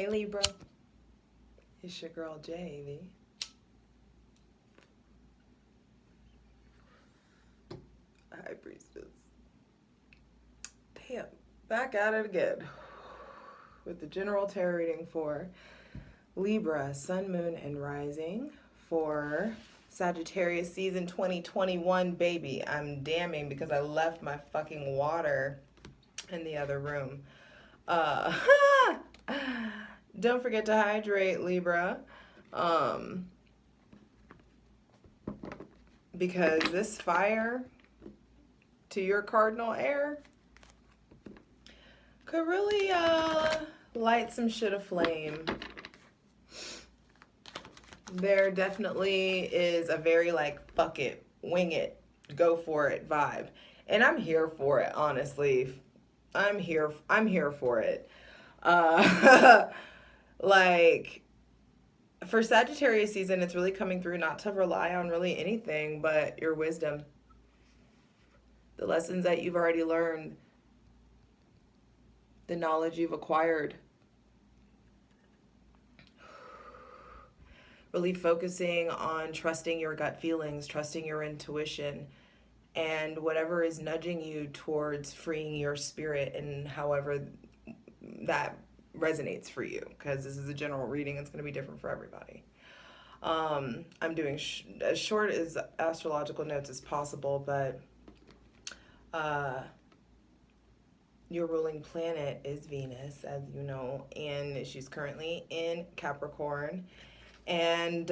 Libra. It's your girl Javy. High Priestess. Damn, back at it again with the general tarot reading for Libra, Sun, Moon, and Rising for Sagittarius season 2021, baby. I'm damning because I left my fucking water in the other room. Don't forget to hydrate, Libra. Because this fire to your cardinal air could really light some shit aflame. There definitely is a very like, fuck it, wing it, go for it vibe. And I'm here for it, honestly. I'm here for it. Like, for Sagittarius season, it's really coming through not to rely on really anything but your wisdom. The lessons that you've already learned. The knowledge you've acquired. Really focusing on trusting your gut feelings, trusting your intuition, and whatever is nudging you towards freeing your spirit and however that resonates for you, because this is a general reading. It's going to be different for everybody. I'm doing as short as astrological notes as possible, but your ruling planet is Venus, as you know, and she's currently in Capricorn, and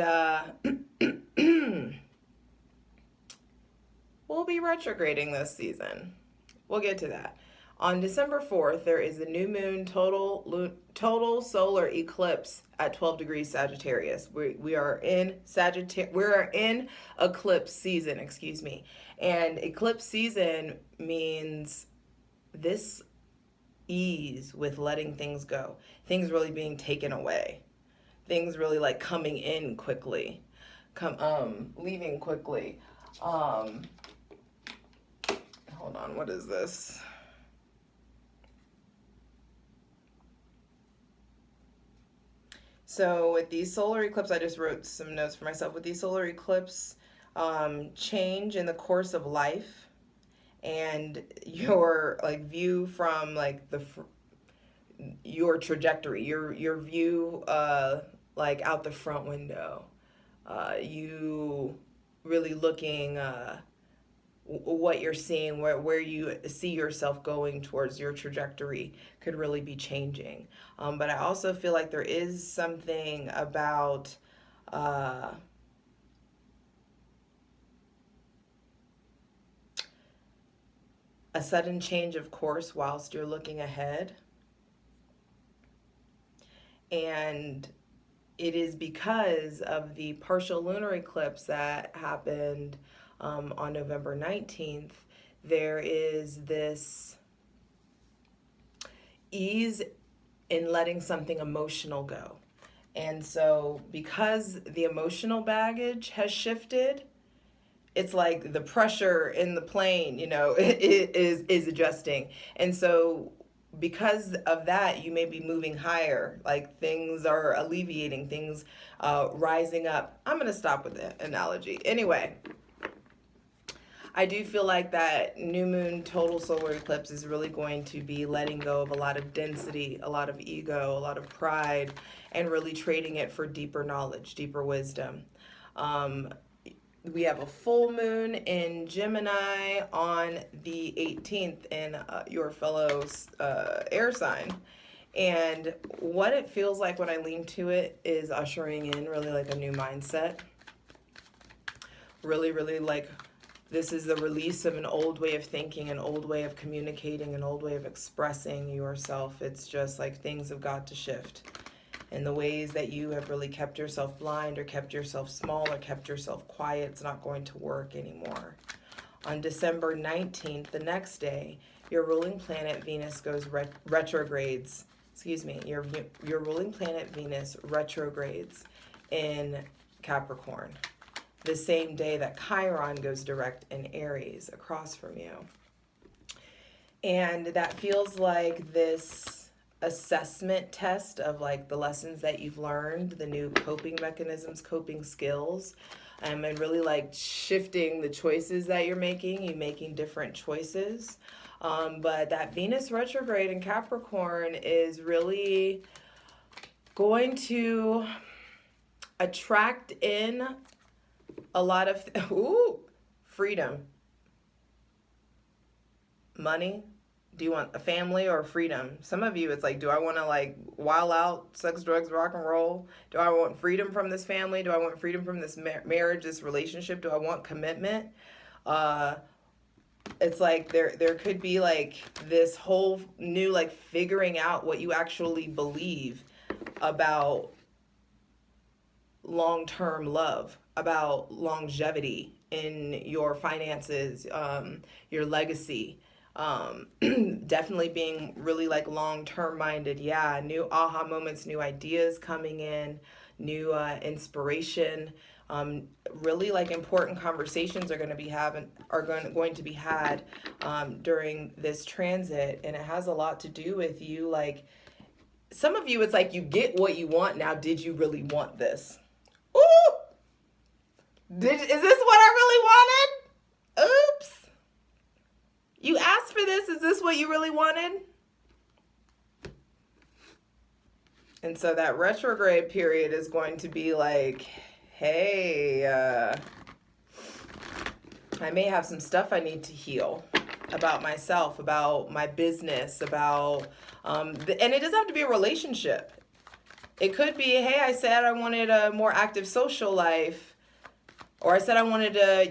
we'll be retrograding this season. We'll get to that. On December 4th, there is a new moon total solar eclipse at 12 degrees Sagittarius. We are in eclipse season, excuse me. And eclipse season means this ease with letting things go. Things really being taken away. Things really like coming in quickly. Leaving quickly. Hold on, what is this? So with these solar eclipses, I just wrote some notes for myself. With these solar eclipses, change in the course of life and your like view from like your trajectory, your view like out the front window. You really looking what you're seeing, where you see yourself going towards your trajectory could really be changing. But I also feel like there is something about a sudden change of course whilst you're looking ahead. And it is because of the partial lunar eclipse that happened on November 19th, there is this ease in letting something emotional go. And so because the emotional baggage has shifted, it's like the pressure in the plane, you know, it is adjusting. And so because of that, you may be moving higher, like things are alleviating, things rising up. I'm going to stop with the analogy. Anyway, I do feel like that new moon total solar eclipse is really going to be letting go of a lot of density, a lot of ego, a lot of pride, and really trading it for deeper knowledge, deeper wisdom. We have a full moon in Gemini on the 18th in your fellow air sign. And what it feels like when I lean to it is ushering in really like a new mindset. Really, really like this is the release of an old way of thinking, an old way of communicating, an old way of expressing yourself. It's just like things have got to shift. And the ways that you have really kept yourself blind or kept yourself small or kept yourself quiet, it's not going to work anymore. On December 19th, the next day, your ruling planet Venus goes retrogrades. Excuse me, your ruling planet Venus retrogrades in Capricorn. The same day that Chiron goes direct in Aries across from you. And that feels like this assessment test of like the lessons that you've learned, the new coping mechanisms, coping skills, and really like shifting the choices that you're making. You're making different choices. But that Venus retrograde in Capricorn is really going to attract in a lot of freedom, money. Do you want a family or freedom? Some of you, it's like, do I want to like wild out, sex, drugs, rock and roll? Do I want freedom from this family? Do I want freedom from this marriage, this relationship? Do I want commitment? It's like there could be like this whole new like figuring out what you actually believe about long-term love, about longevity in your finances, your legacy. Definitely being really like long-term minded. Yeah, new aha moments, new ideas coming in, new inspiration. Really like important conversations are going to be going to be had during this transit, and it has a lot to do with you. Like some of you, it's like you get what you want now. Did you really want this? Ooh, is this what I really wanted? Oops. You asked for this. Is this what you really wanted? And so that retrograde period is going to be like, hey, I may have some stuff I need to heal about myself, about my business, about, and it doesn't have to be a relationship. It could be, hey, I said I wanted a more active social life, or I said I wanted to,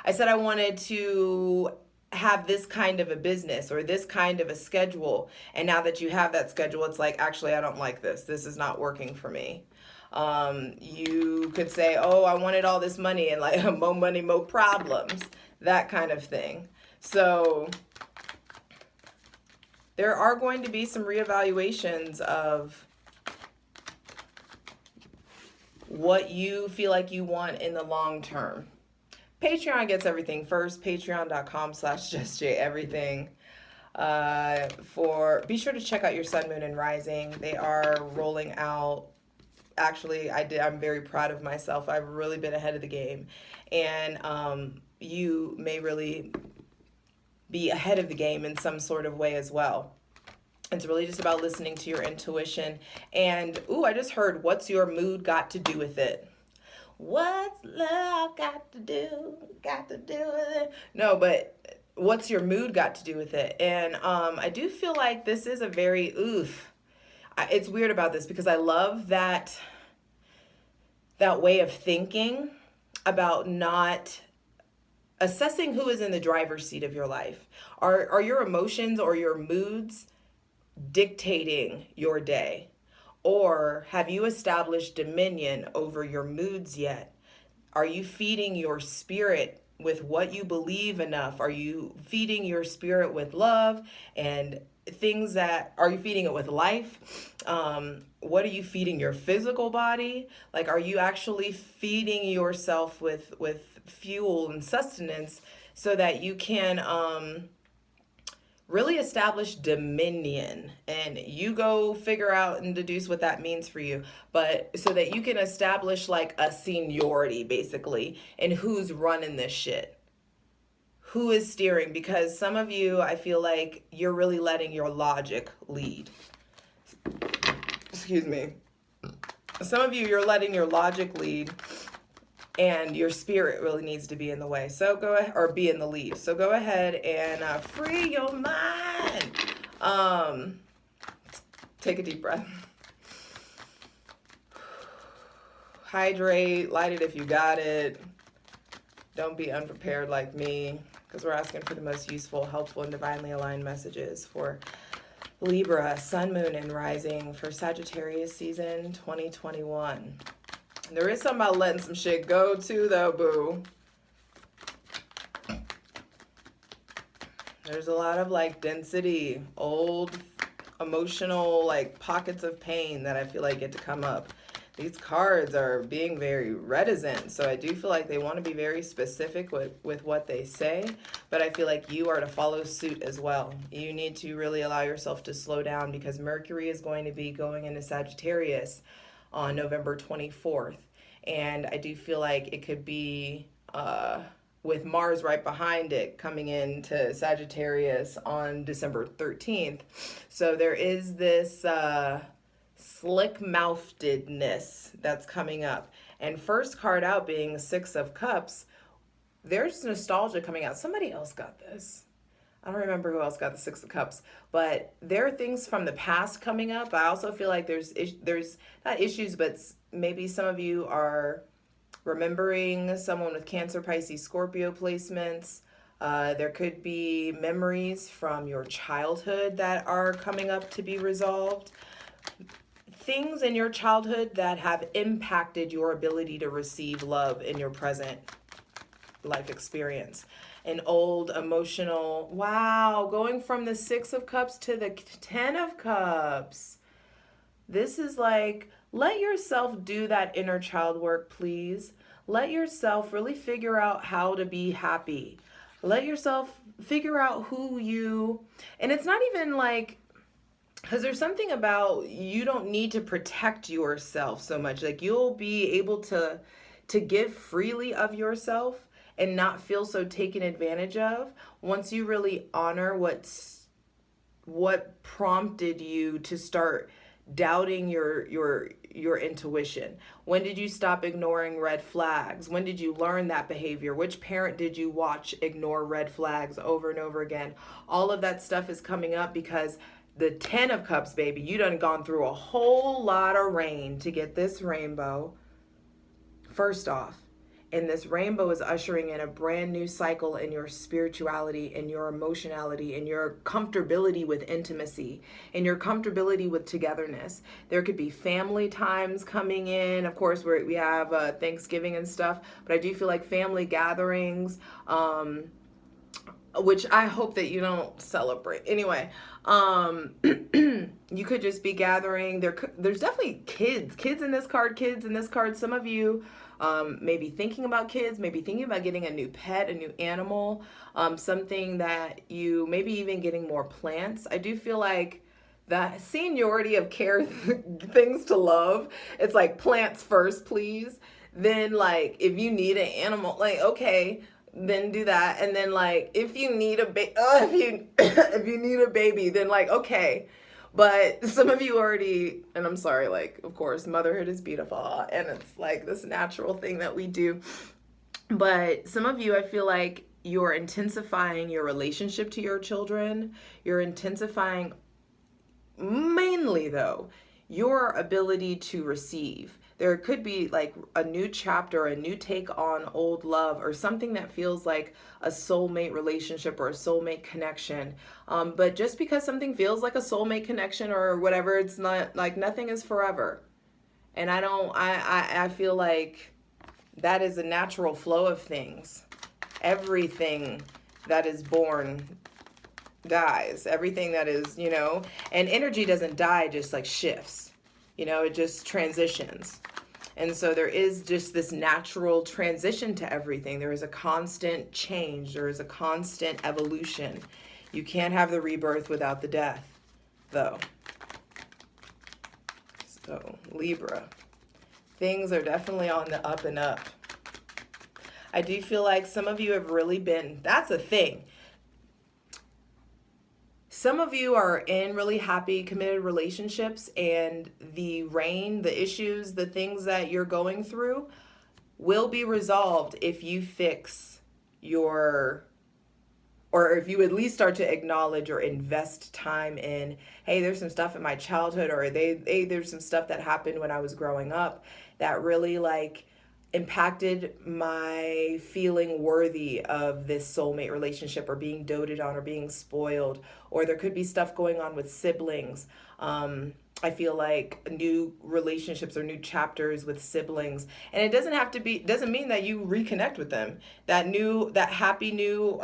I said I wanted to have this kind of a business or this kind of a schedule. And now that you have that schedule, it's like, actually, I don't like this. This is not working for me. You could say, oh, I wanted all this money and like more money, more problems, that kind of thing. So there are going to be some reevaluations of what you feel like you want in the long term. Patreon gets everything first. Patreon.com/justjeverything. Be sure to check out your sun, moon, and rising. They are rolling out. Actually, I'm very proud of myself. I've really been ahead of the game, and you may really be ahead of the game in some sort of way as well. It's really just about listening to your intuition. And I just heard, what's your mood got to do with it? What's love got to do with it? No, but what's your mood got to do with it? And I do feel like this is a very it's weird about this because I love that way of thinking about not assessing who is in the driver's seat of your life. Are your emotions or your moods dictating your day? Or have you established dominion over your moods yet? Are you feeding your spirit with what you believe enough? Are you feeding your spirit with love and things are you feeding it with life? What are you feeding your physical body? Like, are you actually feeding yourself with fuel and sustenance so that you can really establish dominion? And you go figure out and deduce what that means for you, but so that you can establish like a seniority basically in who's running this shit, who is steering. Because some of you, I feel like you're really letting your logic lead. Excuse me. Some of you, you're letting your logic lead, and your spirit really needs to be in the way. So go ahead, or be in the lead. So go ahead and free your mind. Take a deep breath. Hydrate, light it if you got it. Don't be unprepared like me, because we're asking for the most useful, helpful, and divinely aligned messages for Libra, sun, moon, and rising for Sagittarius season 2021. There is something about letting some shit go too, though, boo. There's a lot of like density, old emotional like pockets of pain that I feel like get to come up. these cards are being very reticent. So I do feel like they want to be very specific with what they say, but I feel like you are to follow suit as well. You need to really allow yourself to slow down, because Mercury is going to be going into Sagittarius on November 24th. And I do feel like it could be with Mars right behind it coming into Sagittarius on December 13th. So there is this slick-mouthedness that's coming up. And first card out being the Six of Cups, there's nostalgia coming out. Somebody else got this. I don't remember who else got the Six of Cups, but there are things from the past coming up. I also feel like there's not issues, but maybe some of you are remembering someone with Cancer, Pisces, Scorpio placements. There could be memories from your childhood that are coming up to be resolved. Things in your childhood that have impacted your ability to receive love in your present life experience. An old emotional, wow, going from the Six of Cups to the Ten of Cups. This is like, let yourself do that inner child work, please. Let yourself really figure out how to be happy. Let yourself figure out who you, and it's not even like, because there's something about, you don't need to protect yourself so much. Like, you'll be able to give freely of yourself and not feel so taken advantage of once you really honor what prompted you to start doubting your intuition. When did you stop ignoring red flags? When did you learn that behavior? Which parent did you watch ignore red flags over and over again? All of that stuff is coming up because the Ten of Cups, baby, you done gone through a whole lot of rain to get this rainbow. First off, and this rainbow is ushering in a brand new cycle in your spirituality, in your emotionality, in your comfortability with intimacy, in your comfortability with togetherness. There could be family times coming in. Of course, we have Thanksgiving and stuff, but I do feel like family gatherings, which I hope that you don't celebrate. Anyway, you could just be gathering. There's definitely kids in this card. Some of you maybe thinking about kids, maybe thinking about getting a new pet, a new animal, something that you, maybe even getting more plants. I do feel like the seniority of care things to love, it's like plants first, please. Then like, if you need an animal, like, okay, then do that. And then like, if you need a if you need a baby, then like, okay. But some of you already, and I'm sorry, like, of course, motherhood is beautiful and it's like this natural thing that we do. But some of you, I feel like you're intensifying your relationship to your children. You're intensifying, mainly though, your ability to receive. There could be like a new chapter, a new take on old love, or something that feels like a soulmate relationship or a soulmate connection. But just because something feels like a soulmate connection or whatever, it's not like, nothing is forever. And I feel like that is a natural flow of things. Everything that is born dies. Everything that is, and energy doesn't die, it just like shifts. It just transitions. And so there is just this natural transition to everything. There is a constant change. There is a constant evolution. You can't have the rebirth without the death, though. So, Libra, things are definitely on the up and up. I do feel like some of you have really been, that's a thing. Some of you are in really happy, committed relationships, and the issues, the things that you're going through will be resolved if you fix or if you at least start to acknowledge or invest time in, hey, there's some stuff in my childhood, or there's some stuff that happened when I was growing up that really like impacted my feeling worthy of this soulmate relationship, or being doted on, or being spoiled, or there could be stuff going on with siblings. I feel like new relationships or new chapters with siblings, and it doesn't mean that you reconnect with them. That happy new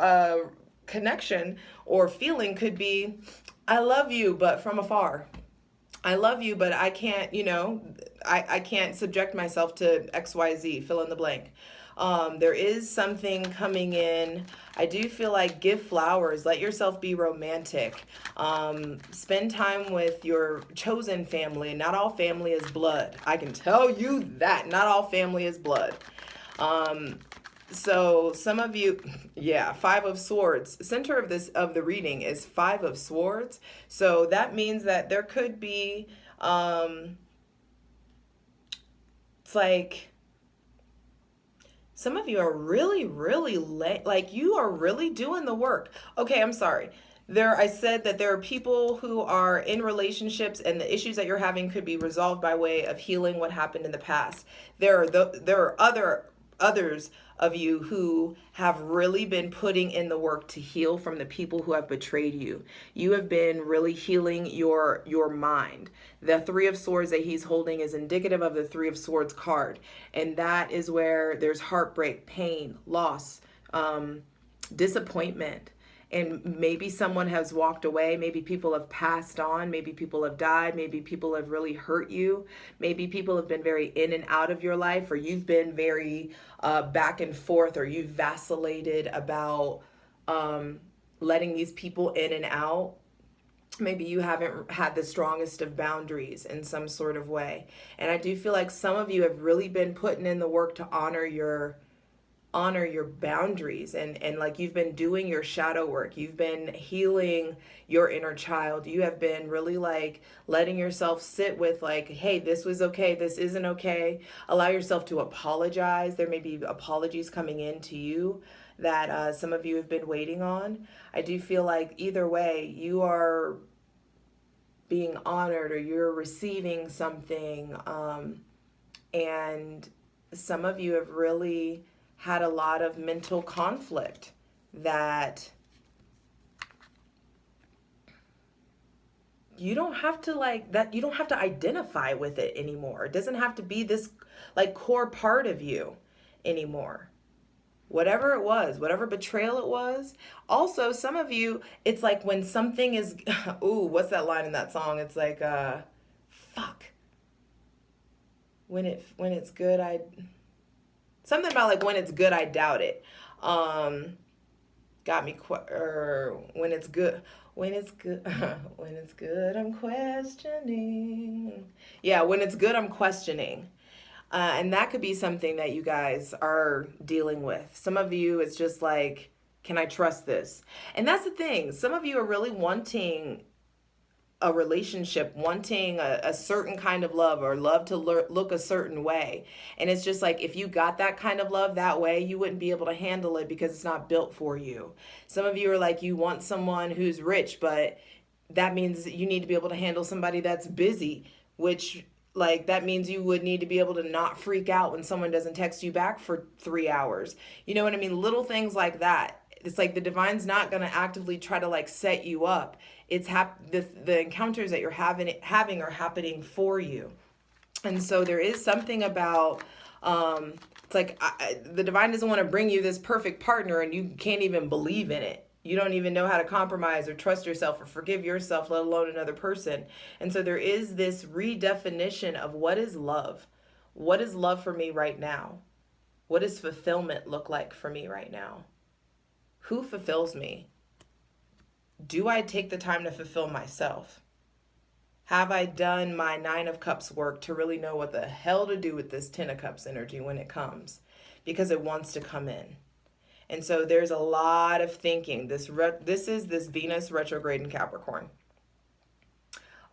connection or feeling could be, I love you, but from afar. I love you, but I can't, I can't subject myself to XYZ, fill in the blank. There is something coming in. I do feel like give flowers, let yourself be romantic. Spend time with your chosen family. Not all family is blood. I can tell you that. Not all family is blood. So some of you, yeah, Five of Swords. Center of the reading is Five of Swords. So that means that there could be, it's like some of you are really, really late. Like you are really doing the work. Okay, I'm sorry. I said that there are people who are in relationships and the issues that you're having could be resolved by way of healing what happened in the past. There are others of you who have really been putting in the work to heal from the people who have betrayed you. You have been really healing your mind. The Three of Swords that he's holding is indicative of the Three of Swords card. And that is where there's heartbreak, pain, loss, disappointment. And maybe someone has walked away. Maybe people have passed on. Maybe people have died. Maybe people have really hurt you. Maybe people have been very in and out of your life, or you've been very back and forth, or you've vacillated about letting these people in and out. Maybe you haven't had the strongest of boundaries in some sort of way. And I do feel like some of you have really been putting in the work to honor your boundaries, and like you've been doing your shadow work. You've been healing your inner child. You have been really like letting yourself sit with like, hey, this was okay, this isn't okay. Allow yourself to apologize. There may be apologies coming in to you that some of you have been waiting on. I do feel like either way you are being honored, or you're receiving something, and some of you have really had a lot of mental conflict that you don't have to you don't have to identify with it anymore. It doesn't have to be this like core part of you anymore. Whatever it was, whatever betrayal it was. Also, some of you, it's like when something is, ooh, what's that line in that song? It's like, fuck. When it's good, something about like when it's good, I doubt it. Got me, or when it's good, when it's good, when it's good, I'm questioning. Yeah, when it's good, I'm questioning. And that could be something that you guys are dealing with. Some of you, it's just like, can I trust this? And that's the thing. Some of you are really wanting a relationship, wanting a certain kind of love, or love to look a certain way. And it's just like, if you got that kind of love that way, you wouldn't be able to handle it because it's not built for you. Some of you are like, you want someone who's rich, but that means that you need to be able to handle somebody that's busy, which like that means you would need to be able to not freak out when someone doesn't text you back for 3 hours. You know what I mean? Little things like that. It's like the divine's not going to actively try to like set you up. It's the encounters that you're having are happening for you. And so there is something about it's like the divine doesn't want to bring you this perfect partner and you can't even believe in it. You don't even know how to compromise or trust yourself or forgive yourself, let alone another person. And so there is this redefinition of what is love. What is love for me right now? What does fulfillment look like for me right now? Who fulfills me? Do I take the time to fulfill myself? Have I done my Nine of Cups work to really know what the hell to do with this Ten of Cups energy when it comes? Because it wants to come in. And so there's a lot of thinking. This is this Venus retrograde in Capricorn.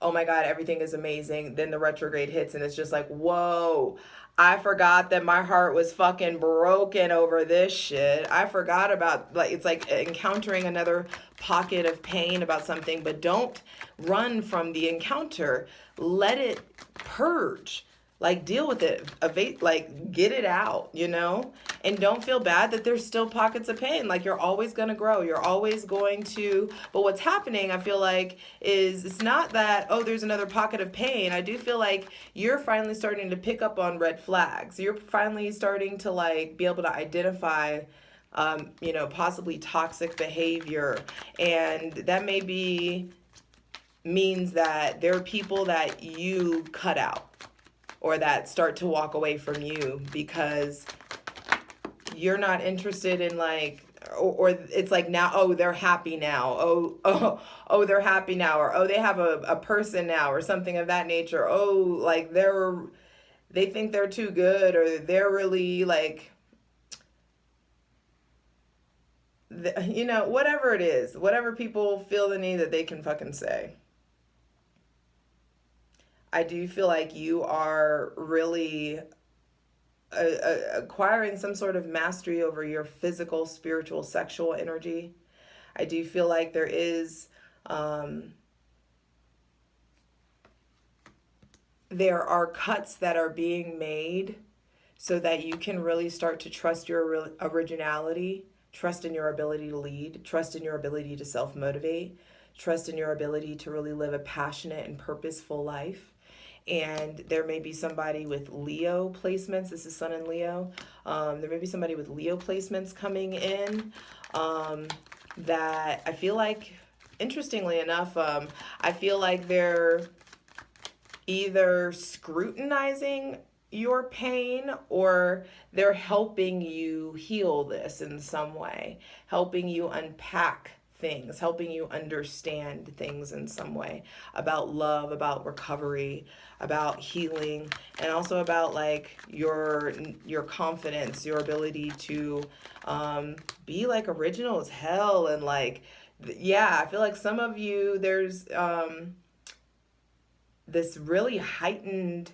Oh my God, everything is amazing. Then the retrograde hits and it's just like, whoa, I forgot that my heart was fucking broken over this shit. I forgot about, like, it's like encountering another pocket of pain about something, but don't run from the encounter. Let it purge. Like, deal with it, like, get it out, you know? And don't feel bad that there's still pockets of pain. Like, you're always going to grow. You're always going to, but what's happening, I feel like, is it's not that, oh, there's another pocket of pain. I do feel like you're finally starting to pick up on red flags. You're finally starting to, like, be able to identify, you know, possibly toxic behavior. And that means that there are people that you cut out, or that start to walk away from you because you're not interested in like, or it's like now, oh, they're happy now. Oh, they're happy now. Or, oh, they have a person now or something of that nature. Oh, like they think they're too good, or they're really like, you know, whatever it is, whatever people feel the need that they can fucking say. I do feel like you are really acquiring some sort of mastery over your physical, spiritual, sexual energy. I do feel like um, there are cuts that are being made so that you can really start to trust your originality, trust in your ability to lead, trust in your ability to self-motivate, trust in your ability to really live a passionate and purposeful life. And there may be somebody with Leo placements. This is Sun and Leo. There may be somebody with Leo placements coming in that I feel like, interestingly enough, I feel like they're either scrutinizing your pain or they're helping you heal this in some way, helping you unpack things, helping you understand things in some way about love, about recovery, about healing, and also about like your confidence, your ability to be like original as hell. And like, yeah, I feel like some of you, there's this really heightened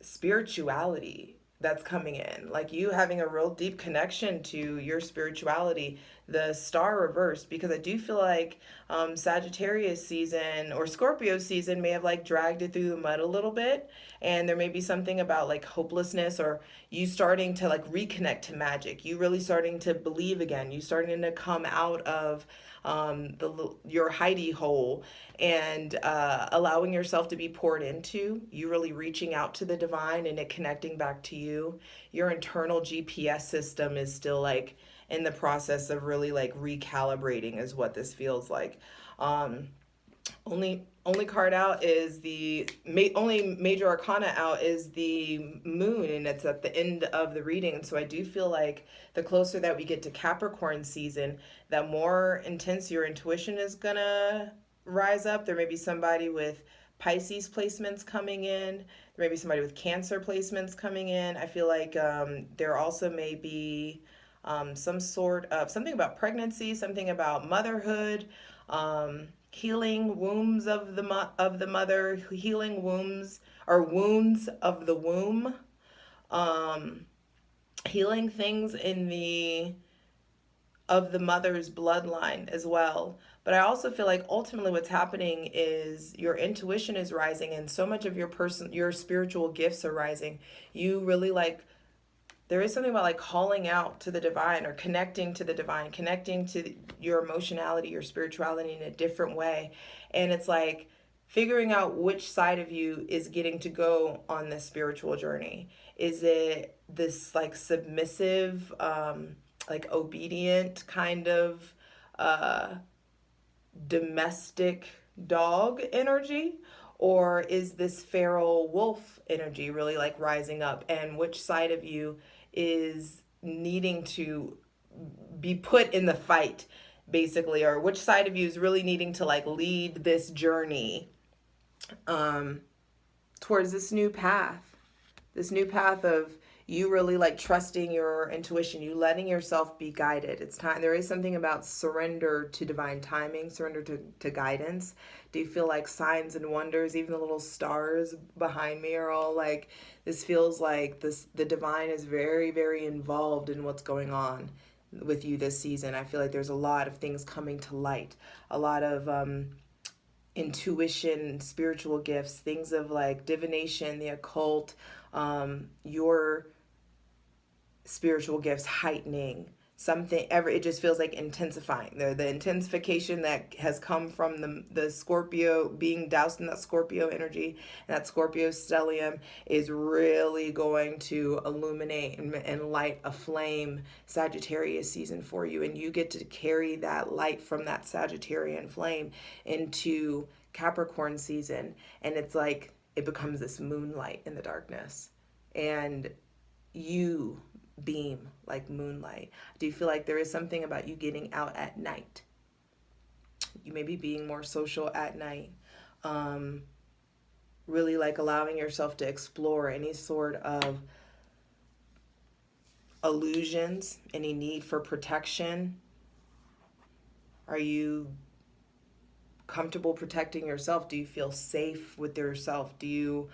spirituality that's coming in, like you having a real deep connection to your spirituality, the star reversed, because I do feel like Sagittarius season or Scorpio season may have like dragged it through the mud a little bit, and there may be something about like hopelessness, or you starting to like reconnect to magic, you really starting to believe again, you starting to come out of your hidey hole, and allowing yourself to be poured into, you really reaching out to the divine and it connecting back to you. Your internal GPS system is still like in the process of really like recalibrating, is what this feels like. Only card out is the only major arcana out is the moon, and it's at the end of the reading. So I do feel like the closer that we get to Capricorn season, that more intense your intuition is gonna rise up. There may be somebody with Pisces placements coming in. There may be somebody with Cancer placements coming in. I feel like there also may be some sort of something about pregnancy, something about motherhood, healing wombs of the mother, healing wombs or wounds of the womb, um, healing things in the of the mother's bloodline as well. But I also feel like ultimately what's happening is your intuition is rising, and so much of your spiritual gifts are rising. You really like, there is something about like calling out to the divine or connecting to the divine, connecting to your emotionality, your spirituality in a different way. And it's like figuring out which side of you is getting to go on this spiritual journey. Is it this like submissive, like obedient kind of domestic dog energy? Or is this feral wolf energy really like rising up? And which side of you is needing to be put in the fight, basically? Or which side of you is really needing to like lead this journey towards this new path of you really like trusting your intuition, you letting yourself be guided. It's time. There is something about surrender to divine timing, surrender to guidance. Do you feel like signs and wonders, even the little stars behind me are all like, this feels like the divine is very, very involved in what's going on with you this season. I feel like there's a lot of things coming to light, a lot of intuition, spiritual gifts, things of like divination, the occult, your spiritual gifts heightening, something ever, it just feels like intensifying. The intensification that has come from the Scorpio, being doused in that Scorpio energy, and that Scorpio stellium is really going to illuminate and light a flame Sagittarius season for you, and you get to carry that light from that Sagittarian flame into Capricorn season. And it's like it becomes this moonlight in the darkness. And you beam like moonlight. Do you feel like there is something about you getting out at night? You may be being more social at night. Really like allowing yourself to explore any sort of illusions, any need for protection. Are you comfortable protecting yourself? Do you feel safe with yourself? Do you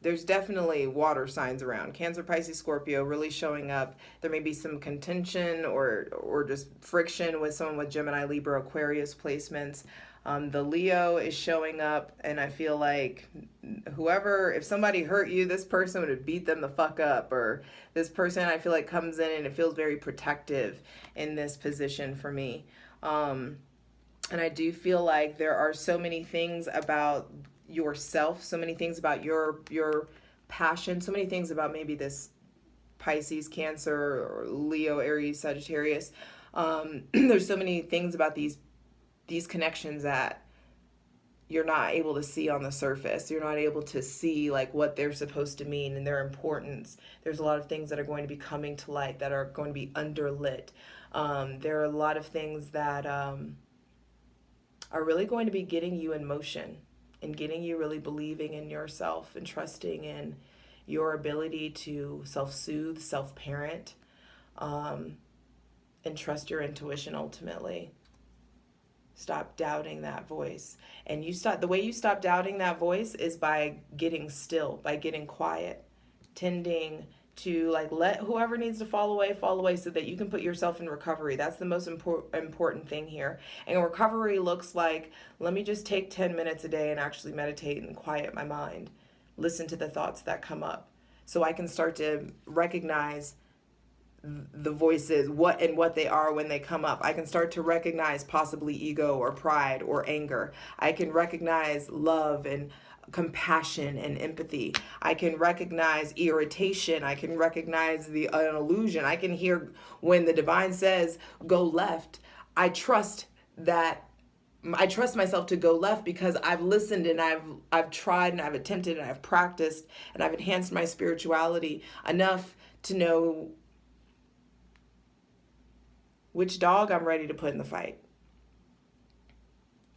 there's definitely water signs around. Cancer, Pisces, Scorpio really showing up. There may be some contention or just friction with someone with Gemini, Libra, Aquarius placements. The Leo is showing up, and I feel like if somebody hurt you, this person would have beat them the fuck up. Or this person, I feel like, comes in and it feels very protective in this position for me. And I do feel like there are so many things about yourself, so many things about your passion, so many things about maybe this Pisces, Cancer, or Leo, Aries, Sagittarius. There's so many things about these connections that you're not able to see on the surface. You're not able to see like what they're supposed to mean and their importance. There's a lot of things that are going to be coming to light that are going to be underlit. There are a lot of things that are really going to be getting you in motion and getting you really believing in yourself and trusting in your ability to self-soothe, self-parent, and trust your intuition ultimately. Stop doubting that voice. And the way you stop doubting that voice is by getting still, by getting quiet, tending to like let whoever needs to fall away so that you can put yourself in recovery. That's the most important thing here. And recovery looks like, let me just take 10 minutes a day and actually meditate and quiet my mind. Listen to the thoughts that come up so I can start to recognize the voices, what they are when they come up. I can start to recognize possibly ego or pride or anger. I can recognize love and compassion and empathy. I can recognize irritation. I can recognize an illusion. I can hear when the divine says go left. I trust myself to go left because I've listened and I've tried and I've attempted and I've practiced and I've enhanced my spirituality enough to know which dog I'm ready to put in the fight.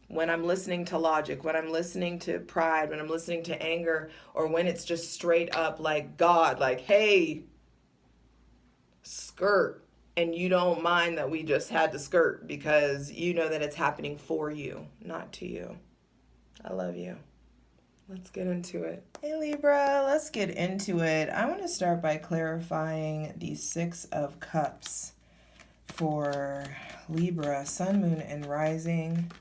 When I'm listening to logic, when I'm listening to pride, when I'm listening to anger, or when it's just straight up like God, like, hey, skirt. And you don't mind that we just had to skirt because you know that it's happening for you, not to you. I love you. Let's get into it. Hey Libra, let's get into it. I want to start by clarifying the 6 of Cups for Libra, Sun, Moon, and Rising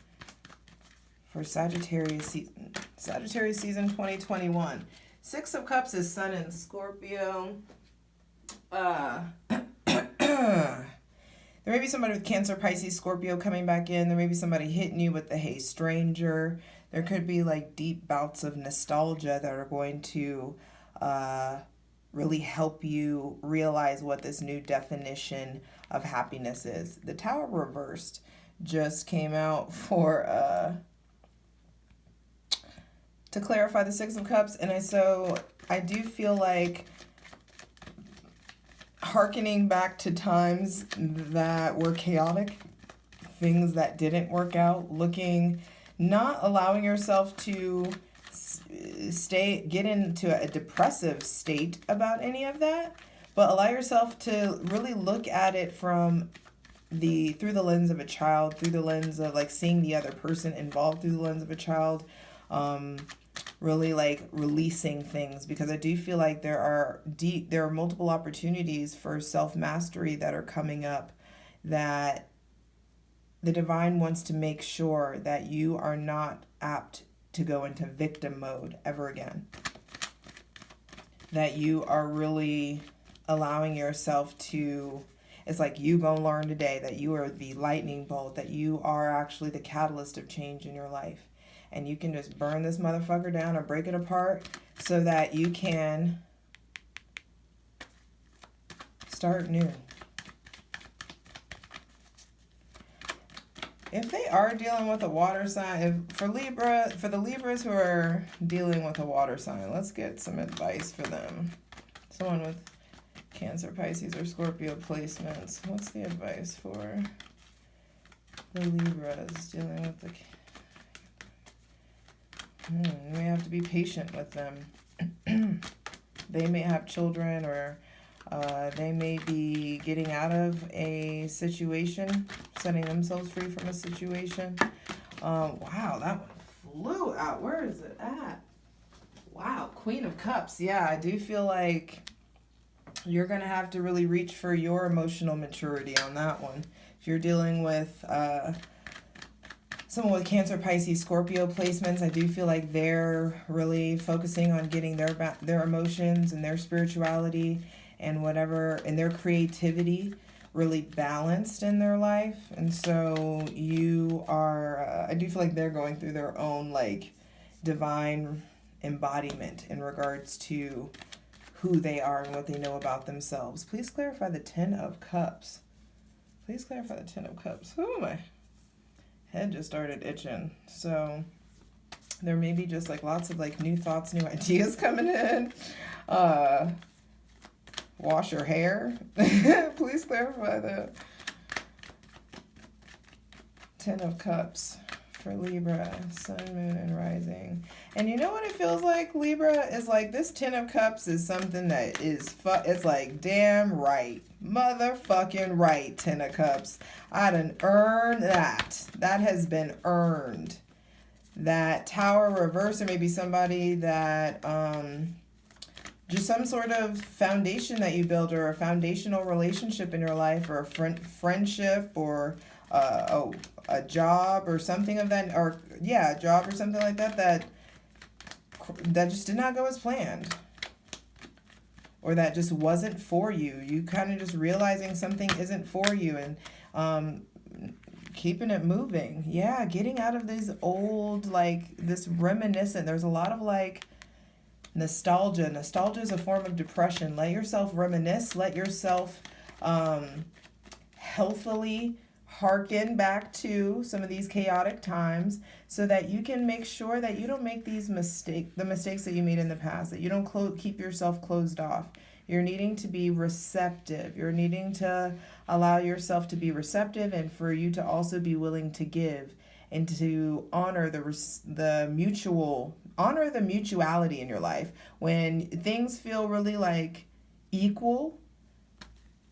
for Sagittarius season 2021. 6 of Cups is Sun in Scorpio. There may be somebody with Cancer, Pisces, Scorpio coming back in. There may be somebody hitting you with the hey stranger. There could be like deep bouts of nostalgia that are going to really help you realize what this new definition of happiness is. The Tower reversed just came out for to clarify the 6 of Cups, and I do feel like hearkening back to times that were chaotic, things that didn't work out, not allowing yourself to get into a depressive state about any of that, but allow yourself to really look at it through the lens of a child, through the lens of like seeing the other person involved through the lens of a child, really like releasing things, because I do feel like there are multiple opportunities for self-mastery that are coming up, that the divine wants to make sure that you are not apt to go into victim mode ever again. That you are really allowing yourself to, it's like you gonna learn today that you are the lightning bolt, that you are actually the catalyst of change in your life. And you can just burn this motherfucker down or break it apart so that you can start new. If they are dealing with a water sign, for the Libras who are dealing with a water sign, let's get some advice for them. Someone with Cancer, Pisces, or Scorpio placements. What's the advice for the Libras dealing with the... You may have to be patient with them. They may have children, or they may be getting out of a situation, setting themselves free from a situation. Wow, that one flew out. Where is it at? Wow, Queen of Cups. Yeah, I do feel like you're going to have to really reach for your emotional maturity on that one. If you're dealing with someone with Cancer, Pisces, Scorpio placements, I do feel like they're really focusing on getting their emotions and their spirituality and whatever, and their creativity really balanced in their life. And so you are, I do feel like they're going through their own like divine embodiment in regards to who they are and what they know about themselves. Please clarify the Ten of Cups. Please clarify the Ten of Cups. Oh, my head just started itching. So there may be just like lots of like new thoughts, new ideas coming in. Wash your hair. Please clarify the Ten of Cups for Libra, Sun, Moon, and Rising. And you know what it feels like, Libra? Is like this Ten of Cups is something that is, it's like, damn right. Motherfucking right, Ten of Cups. I done earned that. That has been earned. That Tower reverse, or maybe somebody that, just some sort of foundation that you build, or a foundational relationship in your life, or a friendship, or a job or something of that, or a job or something like that, that just did not go as planned, or that just wasn't for you. You kind of just realizing something isn't for you, and keeping it moving. Yeah, getting out of these old, like this reminiscent. There's a lot of like nostalgia. Nostalgia is a form of depression. Let yourself reminisce. Let yourself healthily harken back to some of these chaotic times, so that you can make sure that you don't make the mistakes that you made in the past, that you don't keep yourself closed off. You're needing to be receptive. You're needing to allow yourself to be receptive, and for you to also be willing to give and to honor the mutuality in your life. When things feel really like equal,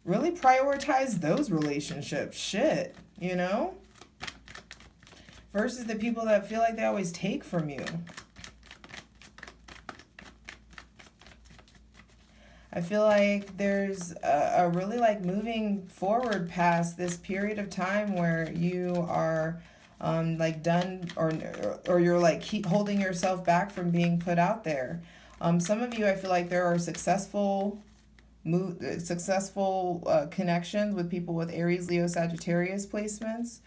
really prioritize those relationships. Shit, you know? Versus the people that feel like they always take from you. I feel like there's a really like moving forward past this period of time where you are like done, or you're like keep holding yourself back from being put out there. Some of you, I feel like there are successful connections with people with Aries, Leo, Sagittarius placements.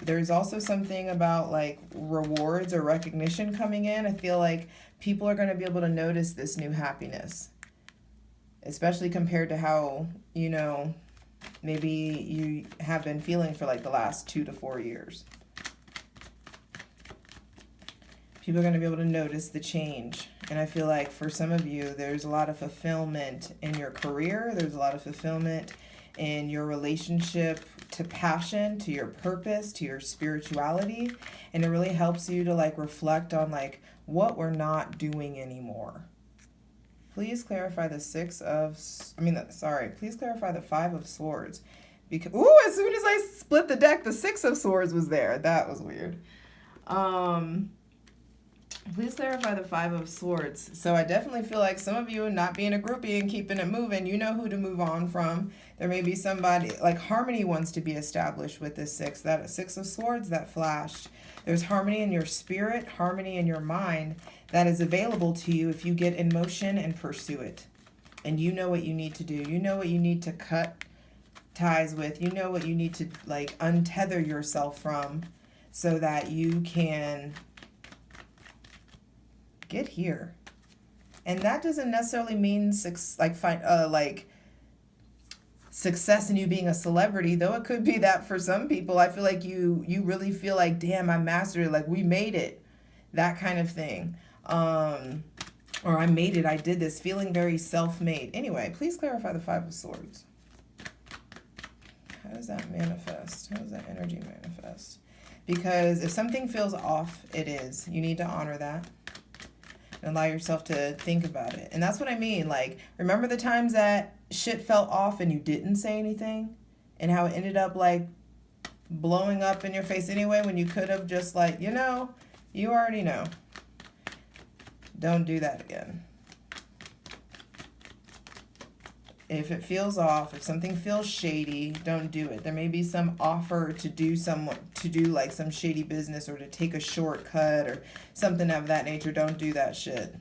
There's also something about like rewards or recognition coming in. I feel like people are going to be able to notice this new happiness, especially compared to how, you know, maybe you have been feeling for like the last 2 to 4 years. People are going to be able to notice the change. And I feel like for some of you, there's a lot of fulfillment in your career. There's a lot of fulfillment in your relationship to passion, to your purpose, to your spirituality. And it really helps you to like reflect on like what we're not doing anymore. Please clarify the please clarify the Five of Swords. Because, as soon as I split the deck, the Six of Swords was there. That was weird. Please clarify the Five of Swords. So I definitely feel like some of you not being a groupie and keeping it moving, you know who to move on from. There may be somebody, like harmony wants to be established with this Six. That Six of Swords that flashed. There's harmony in your spirit, harmony in your mind that is available to you if you get in motion and pursue it. And you know what you need to do. You know what you need to cut ties with. You know what you need to like untether yourself from, so that you can get here. success in you being a celebrity, though it could be that for some people. I feel like you really feel like, damn, I mastered it, like we made it, that kind of thing. Or I made it, I did this, feeling very self-made. Anyway, please clarify the Five of Swords. How does that manifest? How does that energy manifest? Because if something feels off, it is. You need to honor that and allow yourself to think about it. And that's what I mean. Like, remember the times that shit felt off and you didn't say anything? And how it ended up, like, blowing up in your face anyway when you could have just, like, you know, you already know. Don't do that again. If it feels off, if something feels shady, don't do it. There may be some offer to do like some shady business or to take a shortcut or something of that nature. Don't do that shit.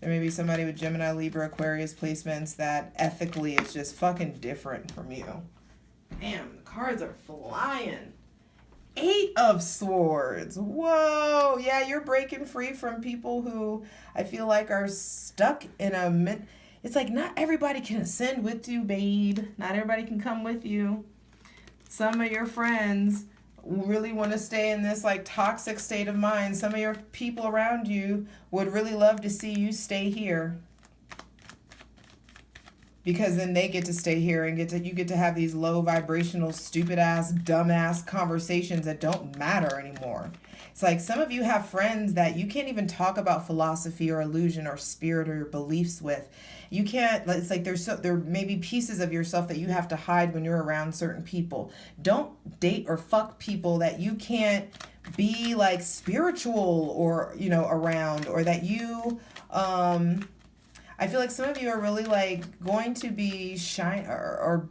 There may be somebody with Gemini, Libra, Aquarius placements that ethically is just fucking different from you. Damn, the cards are flying. 8 of Swords. Whoa. Yeah, you're breaking free from people who I feel like are stuck in a... It's like not everybody can ascend with you, babe. Not everybody can come with you. Some of your friends really want to stay in this like toxic state of mind. Some of your people around you would really love to see you stay here. Because then they get to stay here and you get to have these low vibrational, stupid ass, dumb ass conversations that don't matter anymore. It's like some of you have friends that you can't even talk about philosophy or illusion or spirit or your beliefs with. You can't, it's like there may be pieces of yourself that you have to hide when you're around certain people. Don't date or fuck people that you can't be like spiritual or, you know, around, or that you, I feel like some of you are really like going to be or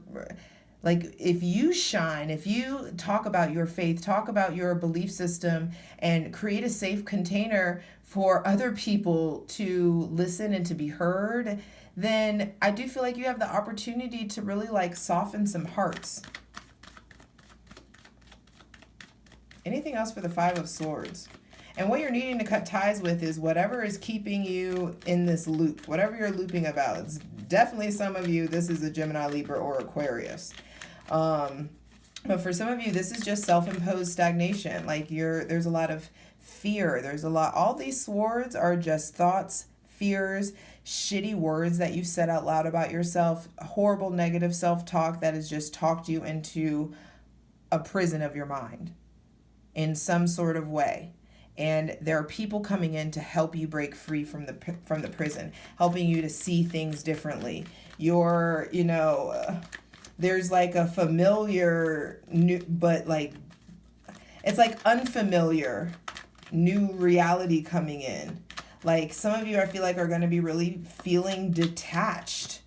like if you shine, if you talk about your faith, talk about your belief system and create a safe container for other people to listen and to be heard, then I do feel like you have the opportunity to really like soften some hearts. Anything else for the Five of Swords? And what you're needing to cut ties with is whatever is keeping you in this loop, whatever you're looping about. It's definitely some of you, this is a Gemini, Libra, or Aquarius. But for some of you, this is just self-imposed stagnation. Like there's a lot of fear. All these swords are just thoughts, fears, shitty words that you said out loud about yourself, horrible negative self-talk that has just talked you into a prison of your mind in some sort of way. And there are people coming in to help you break free from the prison, helping you to see things differently. There's like a familiar new, but like it's like unfamiliar new reality coming in. Like some of you I feel like are going to be really feeling detached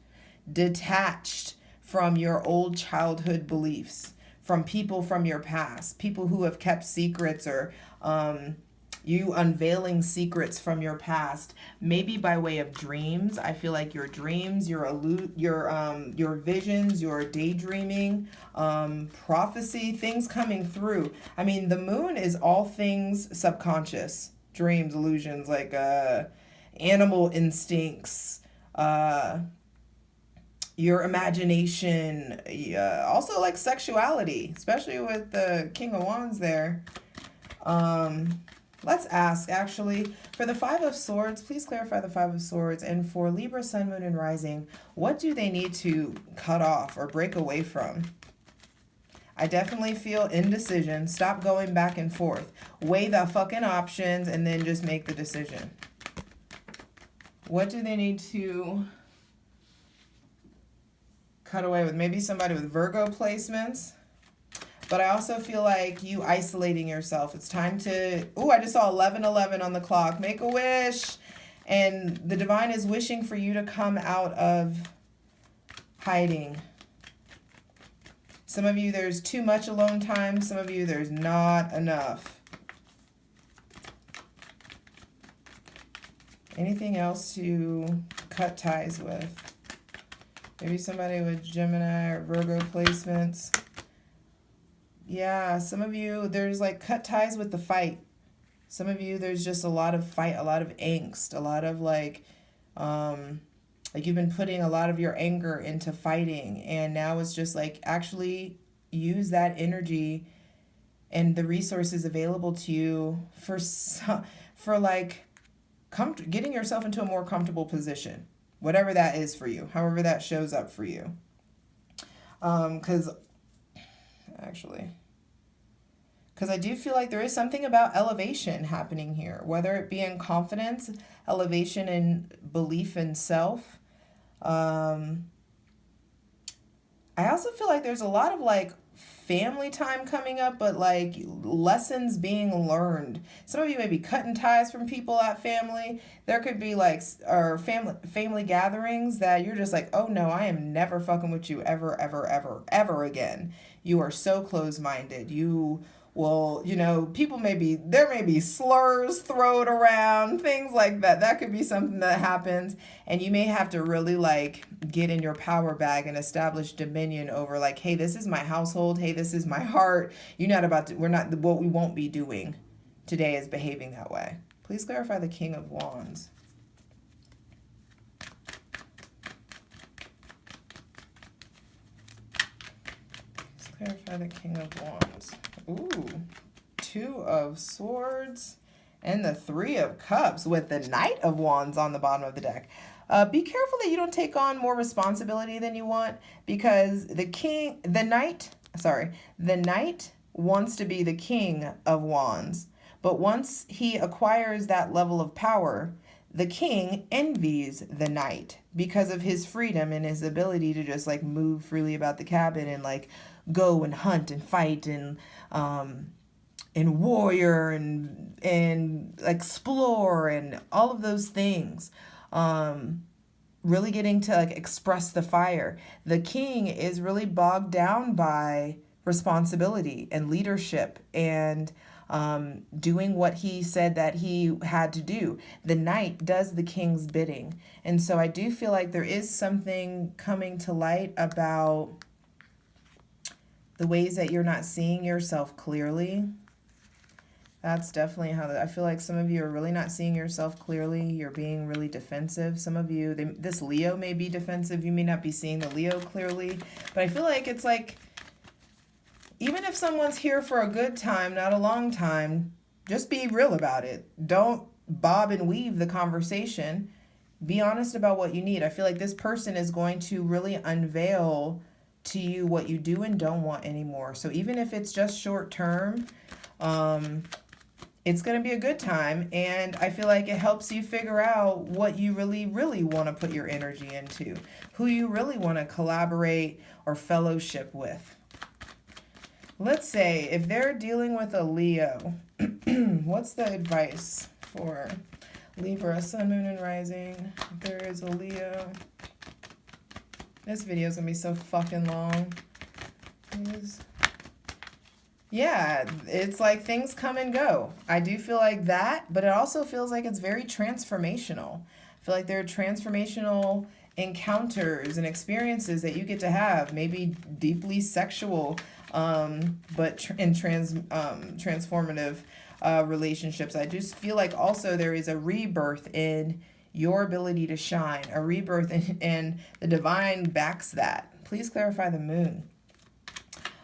from your old childhood beliefs, from people from your past, people who have kept secrets, or you unveiling secrets from your past, maybe by way of dreams. I feel like your dreams, your visions, your daydreaming, prophecy, things coming through. I mean, the moon is all things subconscious, dreams, illusions, like animal instincts, your imagination, also like sexuality, especially with the King of Wands there. Let's ask, actually, for the Five of Swords, please clarify the Five of Swords. And for Libra, Sun, Moon, and Rising, what do they need to cut off or break away from? I definitely feel indecision. Stop going back and forth. Weigh the fucking options and then just make the decision. What do they need to cut away with? Maybe somebody with Virgo placements. But I also feel like you isolating yourself. It's time to... Ooh, I just saw 11:11 on the clock. Make a wish. And the divine is wishing for you to come out of hiding. Some of you, there's too much alone time. Some of you, there's not enough. Anything else to cut ties with? Maybe somebody with Gemini or Virgo placements. Yeah, some of you, there's like cut ties with the fight. Some of you, there's just a lot of fight, a lot of angst, a lot of like Like you've been putting a lot of your anger into fighting, and now it's just like actually use that energy and the resources available to you for like getting yourself into a more comfortable position, whatever that is for you, however that shows up for you. Because I do feel like there is something about elevation happening here, whether it be in confidence, elevation in belief in self. I also feel like there's a lot of like family time coming up, but like lessons being learned. Some of you may be cutting ties from people at family. There could be like or family gatherings that you're just like, oh no, I am never fucking with you ever, ever, ever, ever again. You are so close-minded. You will, there may be slurs thrown around, things like that. That could be something that happens. And you may have to really like get in your power bag and establish dominion over like, hey, this is my household. Hey, this is my heart. What we won't be doing today is behaving that way. Please clarify the King of Wands. Clarify the King of Wands. Ooh, Two of Swords and the Three of Cups with the Knight of Wands on the bottom of the deck. Be careful that you don't take on more responsibility than you want, because the Knight wants to be the King of Wands. But once he acquires that level of power, the King envies the Knight because of his freedom and his ability to just like move freely about the cabin and like go and hunt and fight and warrior and explore and all of those things. Really getting to like express the fire. The King is really bogged down by responsibility and leadership and doing what he said that he had to do. The Knight does the King's bidding. And so I do feel like there is something coming to light about the ways that you're not seeing yourself clearly. That's definitely how I feel like some of you are really not seeing yourself clearly. You're being really defensive. Some of you, this Leo may be defensive. You may not be seeing the Leo clearly. But I feel like it's like, even if someone's here for a good time, not a long time, just be real about it. Don't bob and weave the conversation. Be honest about what you need. I feel like this person is going to really unveil to you what you do and don't want anymore. So even if it's just short term, it's going to be a good time. And I feel like it helps you figure out what you really, really want to put your energy into, who you really want to collaborate or fellowship with. Let's say if they're dealing with a Leo, what's the advice for Libra, Sun, Moon, and Rising? If there is a Leo. This video is going to be so fucking long. Yeah, it's like things come and go. I do feel like that, but it also feels like it's very transformational. I feel like there are transformational encounters and experiences that you get to have, maybe deeply sexual, but transformative relationships. I just feel like also there is a rebirth in your ability to shine, a rebirth, and the divine backs that. Please clarify the Moon.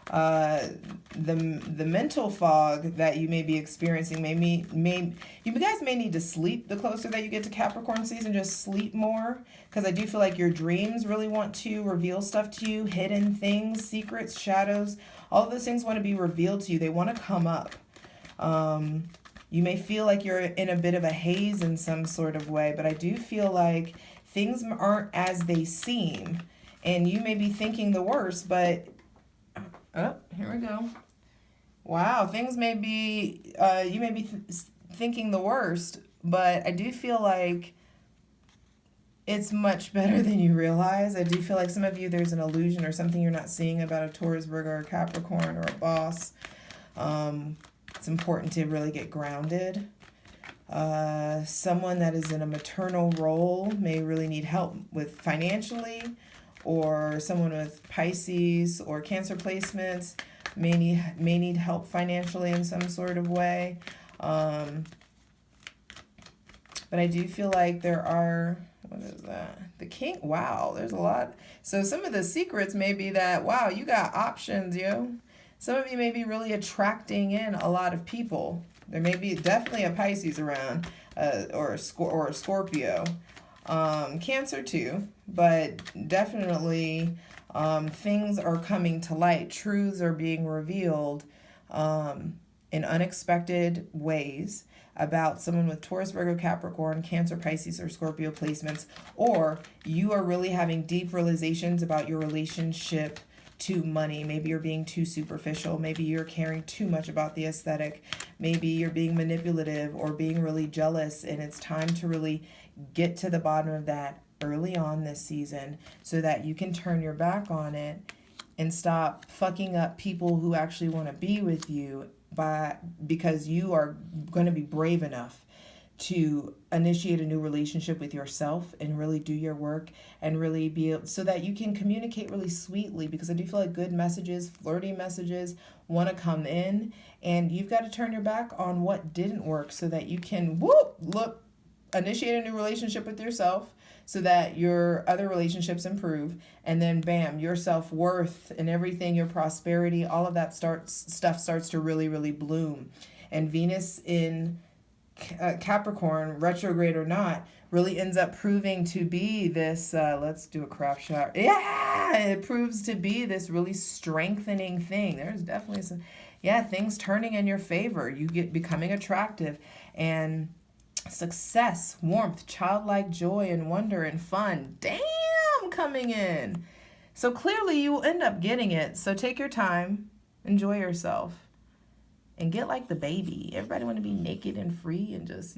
The mental fog that you may be experiencing you guys may need to sleep the closer that you get to Capricorn season. Just sleep more, because I do feel like your dreams really want to reveal stuff to you, hidden things, secrets, shadows. All of those things want to be revealed to you. They want to come up. You may feel like you're in a bit of a haze in some sort of way, but I do feel like things aren't as they seem, and you may be thinking the worst, but oh, here we go. Wow, things may be, you may be thinking the worst, but I do feel like it's much better than you realize. I do feel like some of you, there's an illusion or something you're not seeing about a Taurus, Virgo, or Capricorn, or a boss. It's important to really get grounded. Someone that is in a maternal role may really need help with financially, or someone with Pisces or Cancer placements may need help financially in some sort of way. But I do feel like there are, What is that? The king. Wow, there's a lot. So some of the secrets may be that, wow, you got options, yo. Some of you may be really attracting in a lot of people. There may be definitely a Pisces around, or a Scorpio. Cancer too, but definitely things are coming to light. Truths are being revealed in unexpected ways about someone with Taurus, Virgo, Capricorn, Cancer, Pisces, or Scorpio placements, or you are really having deep realizations about your relationship to money. Maybe you're being too superficial. Maybe you're caring too much about the aesthetic. Maybe you're being manipulative or being really jealous, and it's time to really get to the bottom of that early on this season so that you can turn your back on it and stop fucking up people who actually want to be with you because you are going to be brave enough to initiate a new relationship with yourself and really do your work and really be able, so that you can communicate really sweetly, because I do feel like good messages, flirty messages want to come in, and you've got to turn your back on what didn't work so that you can initiate a new relationship with yourself so that your other relationships improve, and then bam, your self-worth and everything, your prosperity, all of that stuff starts to really, really bloom. And Venus in Capricorn, retrograde or not, really ends up proving to be this, let's do a crap shot. Yeah, it proves to be this really strengthening thing. There's definitely some, things turning in your favor. You get becoming attractive, and success, warmth, childlike joy and wonder and fun, damn, coming in. So clearly you will end up getting it. So take your time, enjoy yourself, and get like the baby. Everybody want to be naked and free and just,